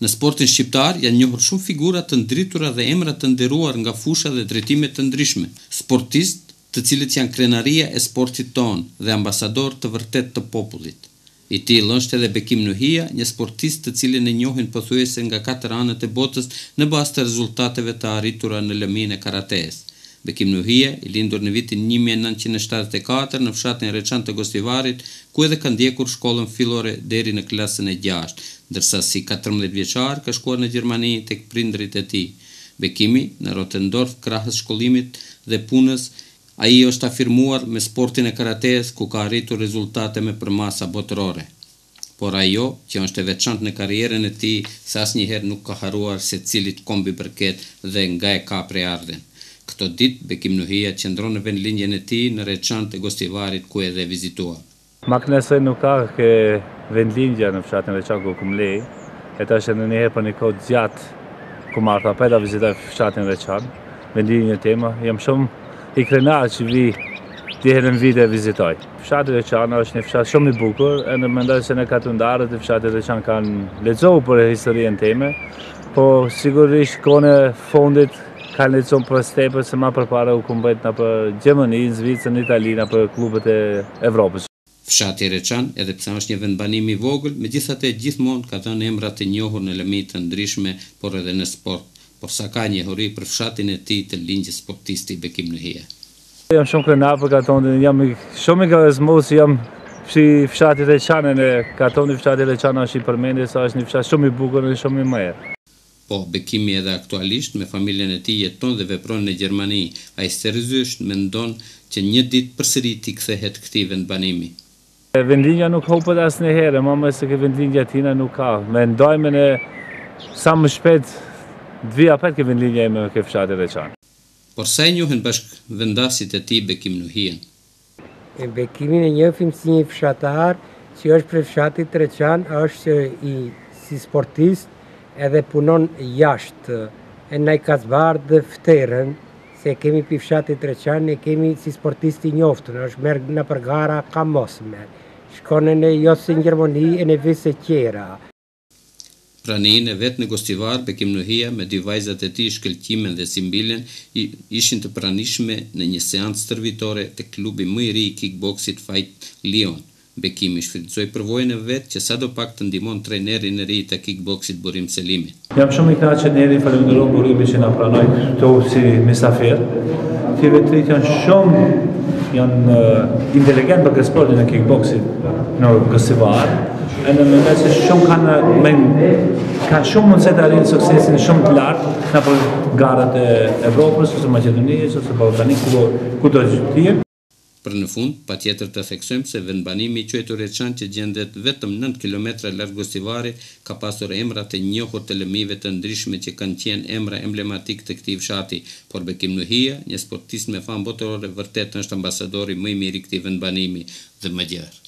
Në sportin shqiptar janë njohur shumë figura të ndritura dhe emra të nderuar nga fusha dhe drejtime të ndryshme, sportistë të cilët janë krenaria e sportit ton dhe ambasador të vërtet të popullit. I tillë është edhe Bekim Nuhia, një sportist të cilin e njohin pothuajse nga 4 anët e botës në bazë të rezultateve të arritura në lëmin e karates. Bekim Nuhia, i lindur në vitin 1974 në fshatin Reçan të Gostivarit, ku edhe ka ndjekur shkollën fillore deri në klasën e 6, ndërsa si 14 vjeçar ka shkuar në Gjermani tek prindrit e tij. Bekimi në Rotendorf, krahas shkollimit dhe punës, ai është afirmuar me sportin e karates ku ka arritur rezultate me përmasa botërore. Por ajo që është e veçantë në karrierën e tij se asnjëherë nuk ka harruar se cilit kombi përket dhe nga e ka preardhjen. Këto ditë Bekim Nuhia qëndron në vendlinjën e tij në Reçan të Gostivarit ku edhe vizitua. Ma kënaqësi nuk ka ke vendlinja në fshatin Reçan ku kum lej, e tash në një herë për një kohë gjatë ku marrë apela vizitoj fshatin Reçan, vendlinjën e tema, jam shumë i krenar që vi të herën vite vizitoj. Fshati Reçan është një fshat shumë i bukur, e në mendoj se në katundarët e fshatit Reçan kanë lexuar për historinë time, po sigurisht kone fondit kanë lexuar për stepër se ma përpara u kumbet në për Gjermani, Zvicër, Itali, në për klubet e Evropës. Fshati Reçan, edhe pse është një vendbanim i vogël, megjithatë gjithmonë ka dhënë emra të njohur në lëmi të ndryshme, por edhe në sport. Por sa ka njohuri për fshatin e tij të linjës sportisti Bekim Nuhia. Jam shumë krenar për katonin, jam shumë i gëzmuar se jam fshati Reçan e katoni fshati Reçan është i përmendur se është një fshat shumë i bukur dhe shumë i mirë. Po, Bekimi edhe aktualisht me familjen e tij jeton dhe vepron në Gjermani. Ai seriozisht mendon që një ditë përsëri t'i kthehet këtij vendbanimi. Vendlinja nuk hopet asnjëherë, më se që vendlinja tina nuk ka. Mendojmë në sa më shpejt të vi apet ke vendlinja ime ke fshati Reçan. Por sa e njohin bashkëvendasit e tij Bekim Nuhien? Bekimin e njohim si një fshatar që është prej fshatit Reçan, është si sportist edhe punon jashtë, e na i ka zbardhë fterën, se kemi pi fshatit Reçan, e kemi si sportisti njoftën, është merë në përgara ka mos merë, shkone në josë në Gjermani e në vise qera. Praninë e vetë në Gostivar, Bekim Nuhia me 2 vajzat e tij Shkëlqimen dhe Simbilen ishin të pranishme në një seancë stërvitore të klubi më i ri i kickboksit Fight Lyon. Bekimi shfrytëzoi përvojën e vet që sadopak të ndihmon trajnerin e ri të kickboksit Burim Selimi. Jam shumë i kënaqur që neri falenderoj Burimin që na pranoi këtu si mysafir. Ti vetë janë inteligent për sportin e kickboksit në Gostivar. E në mendoj se shumë kanë shumë mundësi të arrijnë suksesin shumë të lartë në për garat e Evropës ose Maqedonisë ose Ballkanit kudo të jetë. Për në fund, patjetër të theksojmë se vendbanimi i quajtur Reçan që gjendet vetëm 9 kilometra larg Gostivarit ka pasur emra të njohur të lëmive të ndryshme që kanë qenë emra emblematik të këtij fshati, por Bekim Nuhia, një sportist me famë botërore, vërtet është ambasadori më i mirë i këtij vendbanimi dhe më gjerë.